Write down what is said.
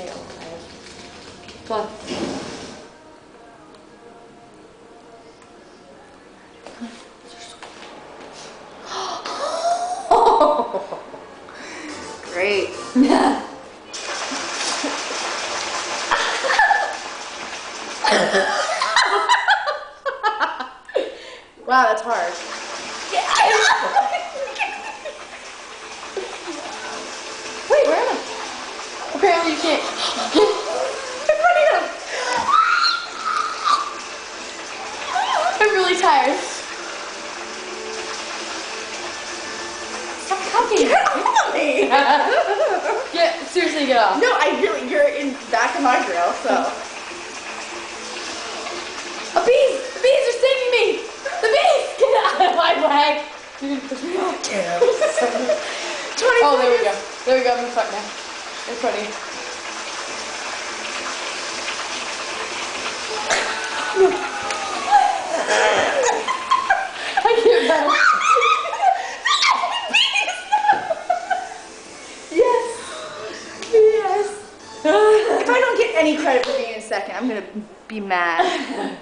nail. Come on. Great. Yeah. Wow, that's hard. Wait, where am I? Apparently you can't. I'm really tired. Stop copying Get off me! Yeah, seriously, get off. No, you're in back of my grill, so. A bees! The bees are stinging me! The bees! Get out of my leg! You're gonna push me off. 20 Oh, there we go. seconds. There we go. I'm fucked now. It's funny. I can't bounce. Yes. Yes. If I don't get any credit for being in second, I'm gonna be mad.